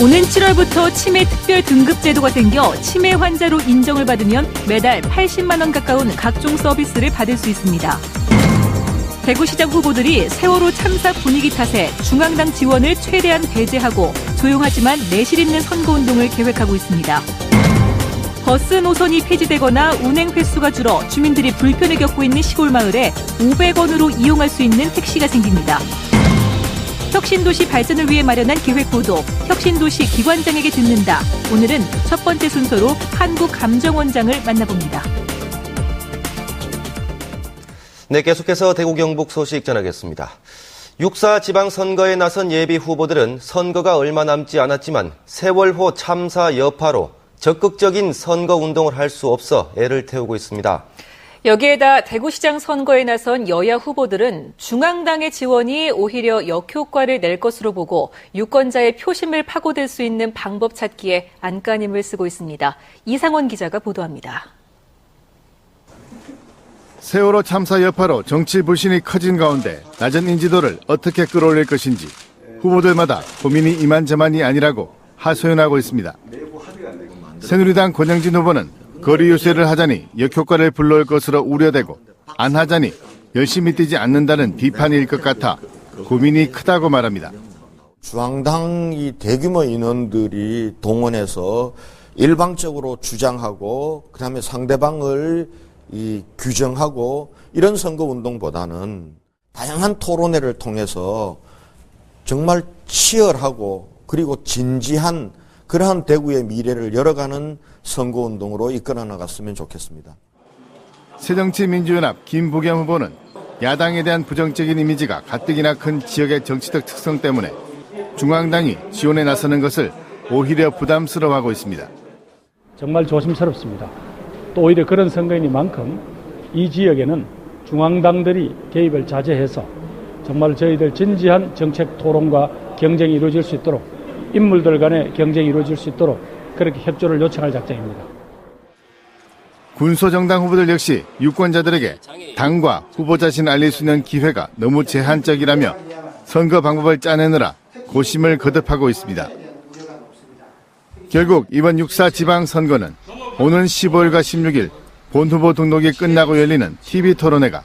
오는 7월부터 치매 특별 등급 제도가 생겨 치매 환자로 인정을 받으면 매달 80만 원 가까운 각종 서비스를 받을 수 있습니다. 대구시장 후보들이 세월호 참사 분위기 탓에 중앙당 지원을 최대한 배제하고 조용하지만 내실 있는 선거운동을 계획하고 있습니다. 버스 노선이 폐지되거나 운행 횟수가 줄어 주민들이 불편을 겪고 있는 시골 마을에 500원으로 이용할 수 있는 택시가 생깁니다. 혁신도시 발전을 위해 마련한 기획보도 혁신도시 기관장에게 듣는다. 오늘은 첫 번째 순서로 한국감정원장을 만나봅니다. 네, 계속해서 대구 경북 소식 전하겠습니다. 6.4 지방선거에 나선 예비 후보들은 선거가 얼마 남지 않았지만 세월호 참사 여파로 적극적인 선거운동을 할 수 없어 애를 태우고 있습니다. 여기에다 대구시장 선거에 나선 여야 후보들은 중앙당의 지원이 오히려 역효과를 낼 것으로 보고 유권자의 표심을 파고들 수 있는 방법 찾기에 안간힘을 쓰고 있습니다. 이상원 기자가 보도합니다. 세월호 참사 여파로 정치 불신이 커진 가운데 낮은 인지도를 어떻게 끌어올릴 것인지 후보들마다 고민이 이만저만이 아니라고 하소연하고 있습니다. 새누리당 권영진 후보는 거리 유세를 하자니 역효과를 불러올 것으로 우려되고 안 하자니 열심히 뛰지 않는다는 비판일 것 같아 고민이 크다고 말합니다. 중앙당이 대규모 인원들이 동원해서 일방적으로 주장하고 그다음에 상대방을 규정하고 이런 선거운동보다는 다양한 토론회를 통해서 정말 치열하고 그리고 진지한 그러한 대구의 미래를 열어가는 선거운동으로 이끌어 나갔으면 좋겠습니다. 새정치민주연합 김부겸 후보는 야당에 대한 부정적인 이미지가 가뜩이나 큰 지역의 정치적 특성 때문에 중앙당이 지원에 나서는 것을 오히려 부담스러워하고 있습니다. 정말 조심스럽습니다. 또 오히려 그런 선거인만큼 이 지역에는 중앙당들이 개입을 자제해서 정말 저희들 진지한 정책 토론과 경쟁이 이루어질 수 있도록 인물들 간의 경쟁이 이루어질 수 있도록 그렇게 협조를 요청할 작정입니다. 군소정당 후보들 역시 유권자들에게 당과 후보 자신을 알릴 수 있는 기회가 너무 제한적이라며 선거 방법을 짜내느라 고심을 거듭하고 있습니다. 결국 이번 6.4 지방선거는 오는 15일과 16일 본 후보 등록이 끝나고 열리는 TV토론회가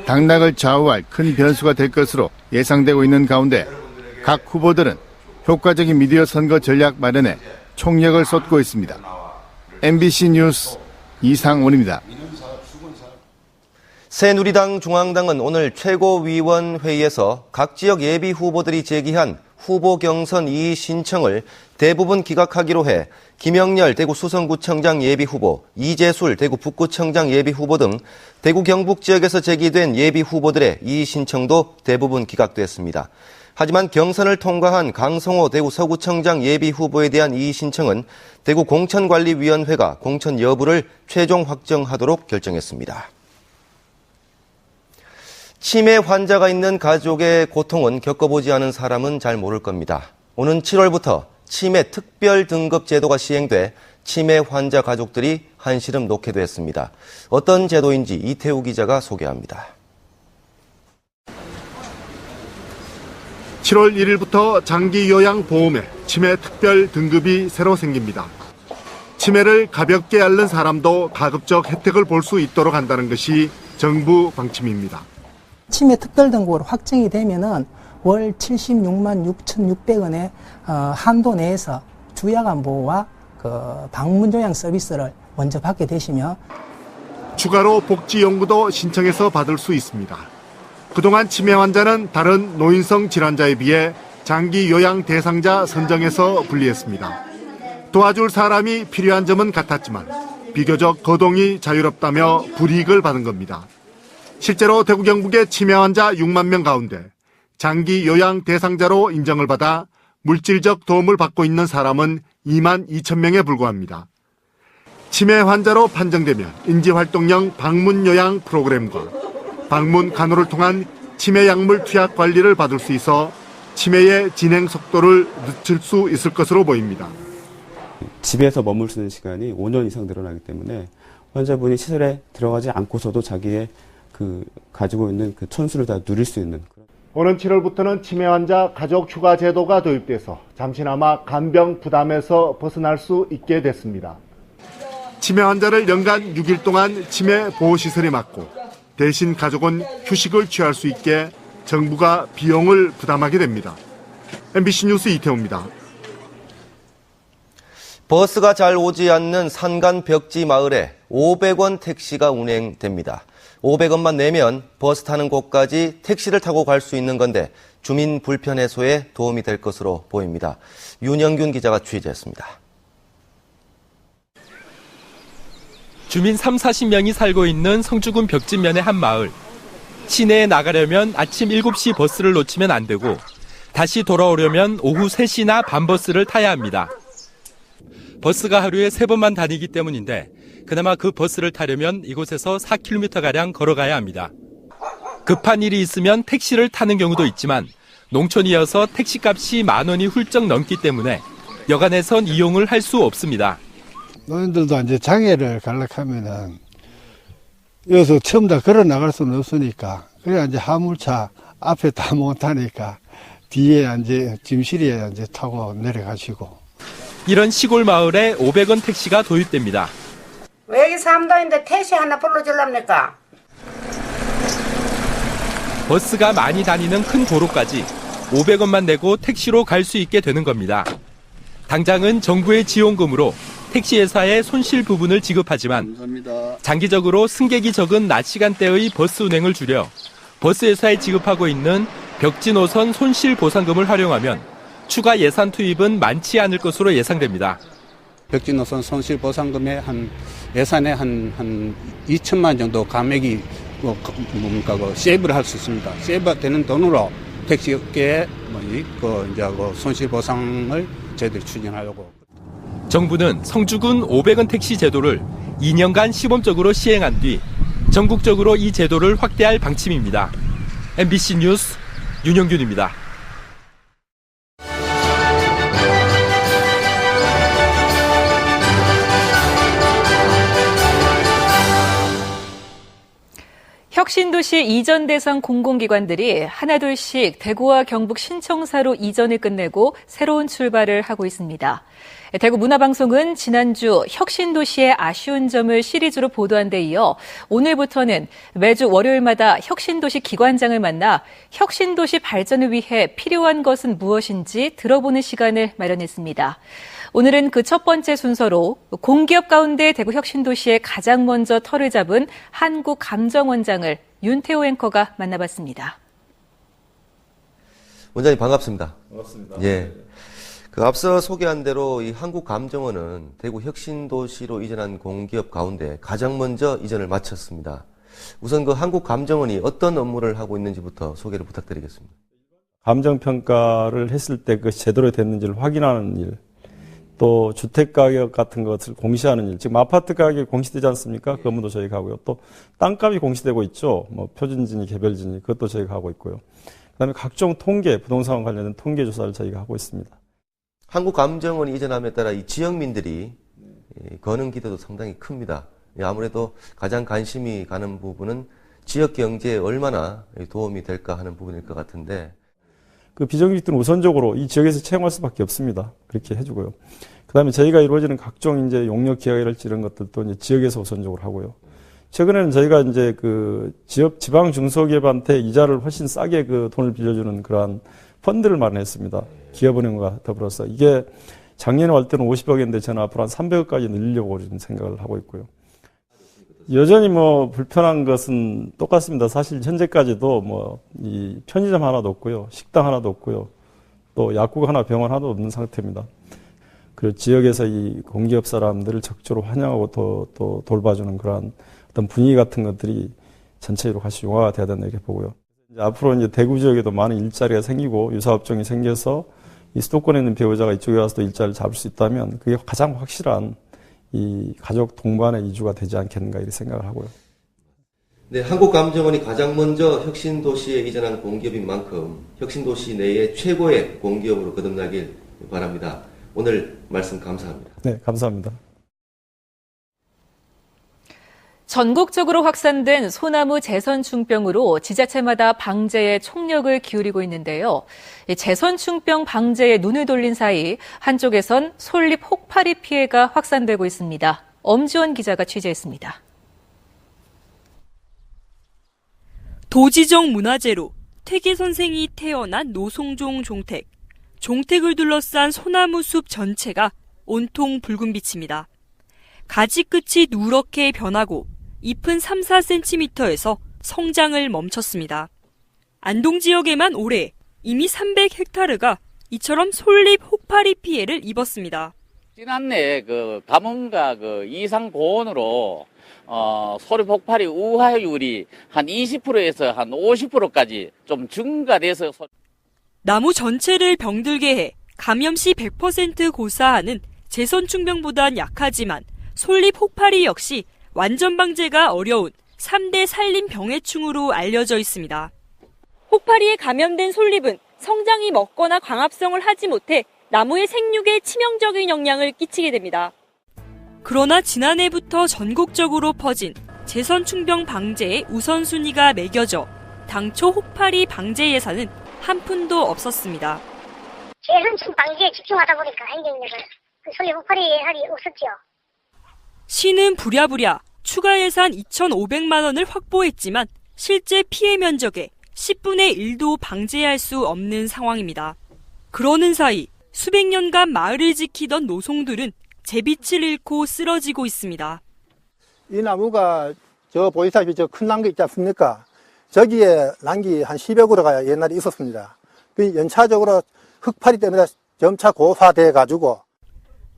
당락을 좌우할 큰 변수가 될 것으로 예상되고 있는 가운데 각 후보들은 효과적인 미디어 선거 전략 마련에 총력을 쏟고 있습니다. MBC 뉴스 이상원입니다. 새누리당 중앙당은 오늘 최고위원회의에서 각 지역 예비 후보들이 제기한 후보 경선 이의 신청을 대부분 기각하기로 해 김영렬 대구 수성구청장 예비 후보, 이재술 대구 북구청장 예비 후보 등 대구 경북 지역에서 제기된 예비 후보들의 이의 신청도 대부분 기각됐습니다. 하지만 경선을 통과한 강성호 대구 서구청장 예비 후보에 대한 이의 신청은 대구 공천관리위원회가 공천 여부를 최종 확정하도록 결정했습니다. 치매 환자가 있는 가족의 고통은 겪어보지 않은 사람은 잘 모를 겁니다. 오는 7월부터 치매 특별 등급 제도가 시행돼 치매 환자 가족들이 한시름 놓게 됐습니다. 어떤 제도인지 이태우 기자가 소개합니다. 7월 1일부터 장기요양보험에 치매 특별 등급이 새로 생깁니다. 치매를 가볍게 앓는 사람도 가급적 혜택을 볼 수 있도록 한다는 것이 정부 방침입니다. 치매 특별 등급으로 확정이 되면은 월 76만 6,600원의 한도 내에서 주야간보호와 방문요양 서비스를 먼저 받게 되시며 추가로 복지연구도 신청해서 받을 수 있습니다. 그동안 치매 환자는 다른 노인성 질환자에 비해 장기 요양 대상자 선정에서 분리했습니다. 도와줄 사람이 필요한 점은 같았지만 비교적 거동이 자유롭다며 불이익을 받은 겁니다. 실제로 대구 경북의 치매 환자 6만 명 가운데 장기 요양 대상자로 인정을 받아 물질적 도움을 받고 있는 사람은 2만 2천 명에 불과합니다. 치매 환자로 판정되면 인지활동형 방문요양 프로그램과 방문 간호를 통한 치매 약물 투약 관리를 받을 수 있어 치매의 진행 속도를 늦출 수 있을 것으로 보입니다. 집에서 머물 수 있는 시간이 5년 이상 늘어나기 때문에 환자분이 시설에 들어가지 않고서도 자기의 가지고 있는 촌수를 다 누릴 수 있는. 오는 7월부터는 치매 환자 가족 휴가 제도가 도입돼서 잠시나마 간병 부담에서 벗어날 수 있게 됐습니다. 치매 환자를 연간 6일 동안 치매 보호시설에 맡고 대신 가족은 휴식을 취할 수 있게 정부가 비용을 부담하게 됩니다. MBC 뉴스 이태호입니다. 버스가 잘 오지 않는 산간 벽지 마을에 500원 택시가 운행됩니다. 500원만 내면 버스 타는 곳까지 택시를 타고 갈 수 있는 건데 주민 불편 해소에 도움이 될 것으로 보입니다. 윤영균 기자가 취재했습니다. 주민 30-40명이 살고 있는 성주군 벽진면의 한 마을. 시내에 나가려면 아침 7시 버스를 놓치면 안 되고 다시 돌아오려면 오후 3시나 밤버스를 타야 합니다. 버스가 하루에 3번만 다니기 때문인데 그나마 그 버스를 타려면 이곳에서 4km가량 걸어가야 합니다. 급한 일이 있으면 택시를 타는 경우도 있지만 농촌이어서 택시값이 10,000원이 훌쩍 넘기 때문에 여간에선 이용을 할 수 없습니다. 노인들도 이제 장애를 가려하면은 여기서 처음 다 걸어 나갈 수는 없으니까 그래 이제 화물차 앞에 다 못 타니까 뒤에 이제 짐실에 이제 타고 내려가시고. 이런 시골 마을에 500원 택시가 도입됩니다. 왜 여기 삼도인데 택시 하나 불러줄랍니까? 버스가 많이 다니는 큰 도로까지 500원만 내고 택시로 갈 수 있게 되는 겁니다. 당장은 정부의 지원금으로 택시회사에 손실 부분을 지급하지만 장기적으로 승객이 적은 낮 시간대의 버스 운행을 줄여 버스회사에 지급하고 있는 벽지 노선 손실 보상금을 활용하면 추가 예산 투입은 많지 않을 것으로 예상됩니다. 벽지 노선 손실 보상금의 한 예산에 한 2천만 정도 감액이 세이브를 할 수 있습니다. 세이브가 되는 돈으로 택시업계에 손실 보상을 저희들이 추진하려고. 정부는 성주군 500원 택시 제도를 2년간 시범적으로 시행한 뒤 전국적으로 이 제도를 확대할 방침입니다. MBC 뉴스 윤영균입니다. 혁신도시 이전 대상 공공기관들이 하나둘씩 대구와 경북 신청사로 이전을 끝내고 새로운 출발을 하고 있습니다. 대구문화방송은 지난주 혁신도시의 아쉬운 점을 시리즈로 보도한 데 이어 오늘부터는 매주 월요일마다 혁신도시 기관장을 만나 혁신도시 발전을 위해 필요한 것은 무엇인지 들어보는 시간을 마련했습니다. 오늘은 그 첫 번째 순서로 공기업 가운데 대구 혁신도시에 가장 먼저 털을 잡은 한국감정원장을 윤태호 앵커가 만나봤습니다. 원장님 반갑습니다. 반갑습니다. 예. 앞서 소개한 대로 이 한국감정원은 대구 혁신도시로 이전한 공기업 가운데 가장 먼저 이전을 마쳤습니다. 우선 한국감정원이 어떤 업무를 하고 있는지부터 소개를 부탁드리겠습니다. 감정평가를 했을 때 그것이 제대로 됐는지를 확인하는 일, 또 주택가격 같은 것을 공시하는 일, 지금 아파트 가격이 공시되지 않습니까? 그 업무도 저희가 하고요. 또 땅값이 공시되고 있죠. 표준진위, 개별진위, 그것도 저희가 하고 있고요. 그다음에 각종 통계, 부동산 관련된 통계 조사를 저희가 하고 있습니다. 한국감정원이 이전함에 따라 이 지역민들이 거는 기대도 상당히 큽니다. 아무래도 가장 관심이 가는 부분은 지역 경제에 얼마나 도움이 될까 하는 부분일 것 같은데. 그 비정규직들은 우선적으로 이 지역에서 채용할 수밖에 없습니다. 그렇게 해주고요. 그 다음에 저희가 이루어지는 각종 이제 용역 계약이랄지 이런 것들도 이제 지역에서 우선적으로 하고요. 최근에는 저희가 이제 지방 중소기업한테 이자를 훨씬 싸게 돈을 빌려주는 그러한 펀드를 마련했습니다. 기업은행과 더불어서. 이게 작년에 할 때는 50억인데 저는 앞으로 한 300억까지 늘리려고 지금 생각을 하고 있고요. 여전히 불편한 것은 똑같습니다. 사실 현재까지도 이 편의점 하나도 없고요. 식당 하나도 없고요. 또 약국 하나, 병원 하나도 없는 상태입니다. 그리고 지역에서 이 공기업 사람들을 적극적으로 환영하고 또 돌봐주는 그러한 어떤 분위기 같은 것들이 전체적으로 같이 융화가 돼야 된다 이렇게 보고요. 앞으로 이제 대구 지역에도 많은 일자리가 생기고 유사업종이 생겨서 이 수도권에 있는 배우자가 이쪽에 와서 또 일자리를 잡을 수 있다면 그게 가장 확실한 이 가족 동반의 이주가 되지 않겠는가 이렇게 생각을 하고요. 네, 한국감정원이 가장 먼저 혁신도시에 이전한 공기업인 만큼 혁신도시 내에 최고의 공기업으로 거듭나길 바랍니다. 오늘 말씀 감사합니다. 네, 감사합니다. 전국적으로 확산된 소나무 재선충병으로 지자체마다 방제에 총력을 기울이고 있는데요. 재선충병 방제에 눈을 돌린 사이 한쪽에선 솔잎 혹파리 피해가 확산되고 있습니다. 엄지원 기자가 취재했습니다. 도지정 문화재로 태계 선생이 태어난 노송종 종택. 종택을 둘러싼 소나무 숲 전체가 온통 붉은빛입니다. 가지 끝이 누렇게 변하고 잎은 3-4cm에서 성장을 멈췄습니다. 안동 지역에만 올해 이미 300헥타르가 이처럼 솔잎 혹파리 피해를 입었습니다. 지난해 가뭄과 이상 고온으로 솔잎 혹파리 우하율이 한 20%에서 한 50%까지 좀 증가돼서 나무 전체를 병들게 해 감염 시 100% 고사하는 재선충병보단 약하지만 솔잎 혹파리 역시 완전 방제가 어려운 3대 산림 병해충으로 알려져 있습니다. 혹파리에 감염된 솔잎은 성장이 먹거나 광합성을 하지 못해 나무의 생육에 치명적인 영향을 끼치게 됩니다. 그러나 지난해부터 전국적으로 퍼진 재선충병 방제에 우선순위가 매겨져 당초 혹파리 방제 예산은 한 푼도 없었습니다. 재선충 방제에 집중하다 보니까 행정력을 솔잎 혹파리 예산이 없었죠. 시는 부랴부랴 추가 예산 2,500만 원을 확보했지만 실제 피해 면적의 10분의 1도 방제할 수 없는 상황입니다. 그러는 사이 수백 년간 마을을 지키던 노송들은 제빛을 잃고 쓰러지고 있습니다. 이 나무가 저 보이시다시피 저 큰 난기 있지 않습니까? 저기에 난기 한 10여 그루가 옛날에 있었습니다. 그 연차적으로 흙파리 때문에 점차 고사돼 가지고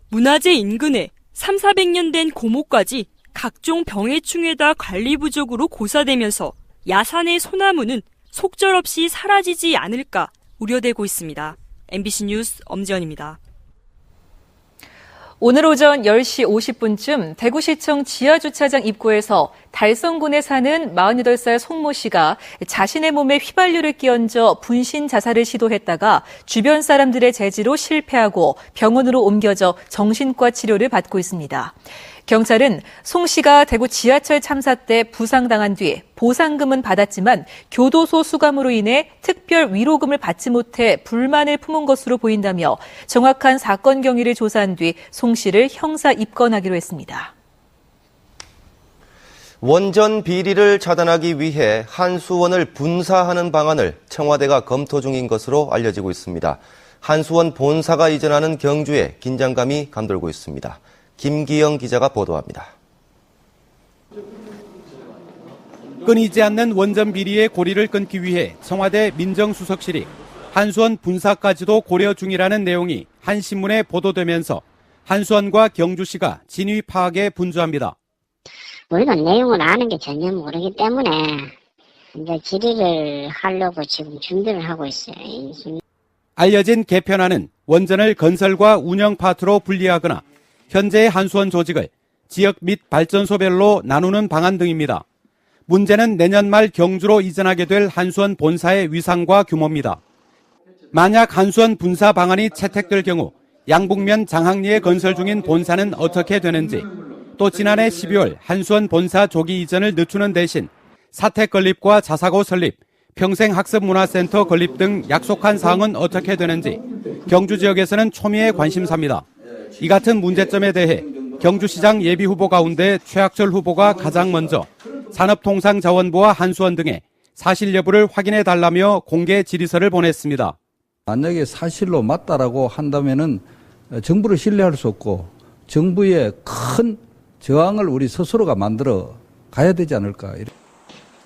문화재 인근에 300-400년 된 고목까지 각종 병해충에다 관리 부족으로 고사되면서 야산의 소나무는 속절없이 사라지지 않을까 우려되고 있습니다. MBC 뉴스 엄지연입니다. 오늘 오전 10시 50분쯤 대구시청 지하주차장 입구에서 달성군에 사는 48살 송모 씨가 자신의 몸에 휘발유를 끼얹어 분신 자살을 시도했다가 주변 사람들의 제지로 실패하고 병원으로 옮겨져 정신과 치료를 받고 있습니다. 경찰은 송 씨가 대구 지하철 참사 때 부상당한 뒤 보상금은 받았지만 교도소 수감으로 인해 특별 위로금을 받지 못해 불만을 품은 것으로 보인다며 정확한 사건 경위를 조사한 뒤 송 씨를 형사 입건하기로 했습니다. 원전 비리를 차단하기 위해 한수원을 분사하는 방안을 청와대가 검토 중인 것으로 알려지고 있습니다. 한수원 본사가 이전하는 경주에 긴장감이 감돌고 있습니다. 김기영 기자가 보도합니다. 끊이지 않는 원전 비리의 고리를 끊기 위해 청와대 민정수석실이 한수원 분사까지도 고려 중이라는 내용이 한 신문에 보도되면서 한수원과 경주시가 진위 파악에 분주합니다. 우리가 내용을 아는 게 전혀 모르기 때문에 이제 질의를 하려고 지금 준비를 하고 있어요. 알려진 개편안은 원전을 건설과 운영 파트로 분리하거나 현재의 한수원 조직을 지역 및 발전소별로 나누는 방안 등입니다. 문제는 내년 말 경주로 이전하게 될 한수원 본사의 위상과 규모입니다. 만약 한수원 분사 방안이 채택될 경우 양북면 장항리에 건설 중인 본사는 어떻게 되는지, 또 지난해 12월 한수원 본사 조기 이전을 늦추는 대신 사택 건립과 자사고 설립, 평생학습문화센터 건립 등 약속한 사항은 어떻게 되는지 경주 지역에서는 초미의 관심사입니다. 이 같은 문제점에 대해 경주시장 예비후보 가운데 최학철 후보가 가장 먼저 산업통상자원부와 한수원 등에 사실 여부를 확인해달라며 공개 질의서를 보냈습니다. 만약에 사실로 맞다라고 한다면은 정부를 신뢰할 수 없고 정부의 큰 저항을 우리 스스로가 만들어 가야 되지 않을까.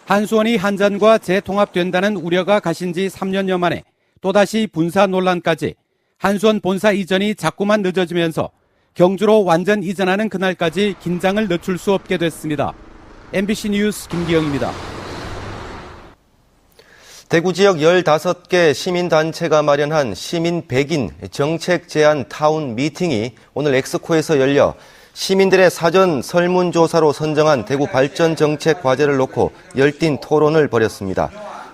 한수원이 한전과 재통합된다는 우려가 가신 지 3년여 만에 또다시 분사 논란까지 한수원 본사 이전이 자꾸만 늦어지면서 경주로 완전 이전하는 그날까지 긴장을 늦출 수 없게 됐습니다. MBC 뉴스 김기영입니다. 대구 지역 15개 시민단체가 마련한 시민 100인 정책 제안 타운 미팅이 오늘 엑스코에서 열려 시민들의 사전 설문조사로 선정한 대구 발전 정책 과제를 놓고 열띤 토론을 벌였습니다.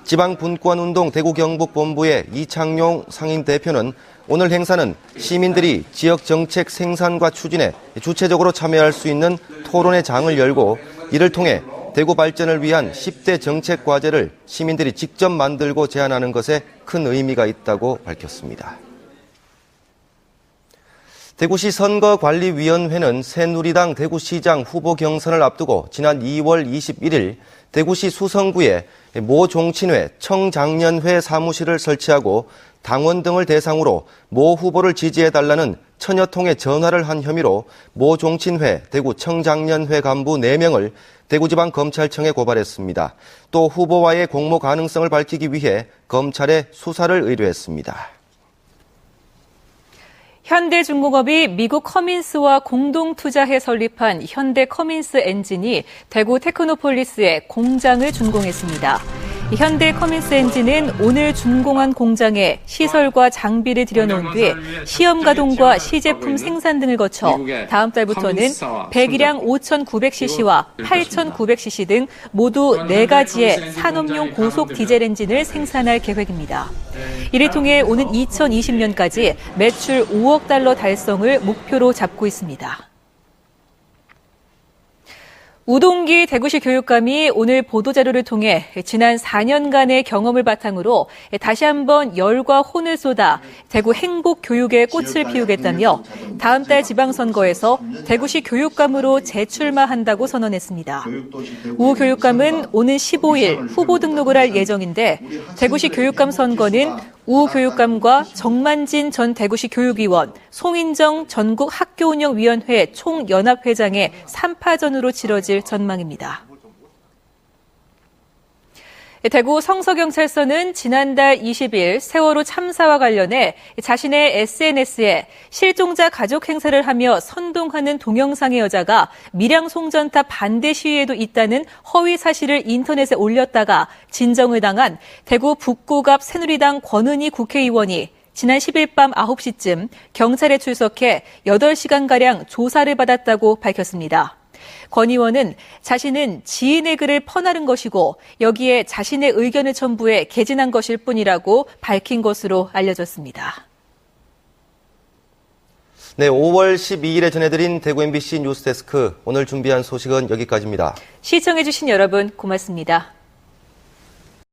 지방분권운동 대구경북본부의 이창용 상임대표는 오늘 행사는 시민들이 지역 정책 생산과 추진에 주체적으로 참여할 수 있는 토론의 장을 열고 이를 통해 대구 발전을 위한 10대 정책 과제를 시민들이 직접 만들고 제안하는 것에 큰 의미가 있다고 밝혔습니다. 대구시 선거관리위원회는 새누리당 대구시장 후보 경선을 앞두고 지난 2월 21일 대구시 수성구에 모 종친회 청장년회 사무실을 설치하고 당원 등을 대상으로 모 후보를 지지해달라는 천여 통의 전화를 한 혐의로 모 종친회 대구 청장년회 간부 4명을 대구지방검찰청에 고발했습니다. 또 후보와의 공모 가능성을 밝히기 위해 검찰에 수사를 의뢰했습니다. 현대중공업이 미국 커민스와 공동 투자해 설립한 현대 커민스 엔진이 대구 테크노폴리스에 공장을 준공했습니다. 현대 커민스 엔진은 오늘 준공한 공장에 시설과 장비를 들여놓은 뒤 시험 가동과 시제품 생산 등을 거쳐 다음 달부터는 배기량 5,900cc와 8,900cc 등 모두 4가지의 산업용 고속 디젤 엔진을 생산할 계획입니다. 이를 통해 오는 2020년까지 매출 5억 달러 달성을 목표로 잡고 있습니다. 우동기 대구시 교육감이 오늘 보도자료를 통해 지난 4년간의 경험을 바탕으로 다시 한번 열과 혼을 쏟아 대구 행복교육의 꽃을 피우겠다며 다음 달 지방선거에서 대구시 교육감으로 재출마한다고 선언했습니다. 우 교육감은 오는 15일 후보 등록을 할 예정인데 대구시 교육감 선거는 우 교육감과 정만진 전 대구시 교육위원, 송인정 전국학교운영위원회 총연합회장의 3파전으로 치러질 전망입니다. 대구 성서경찰서는 지난달 20일 세월호 참사와 관련해 자신의 SNS에 실종자 가족 행사를 하며 선동하는 동영상의 여자가 밀양 송전탑 반대 시위에도 있다는 허위 사실을 인터넷에 올렸다가 진정을 당한 대구 북구갑 새누리당 권은희 국회의원이 지난 10일 밤 9시쯤 경찰에 출석해 8시간가량 조사를 받았다고 밝혔습니다. 권 의원은 자신은 지인의 글을 퍼나른 것이고 여기에 자신의 의견을 첨부해 개진한 것일 뿐이라고 밝힌 것으로 알려졌습니다. 네, 5월 12일에 전해드린 대구 MBC 뉴스데스크 오늘 준비한 소식은 여기까지입니다. 시청해주신 여러분 고맙습니다.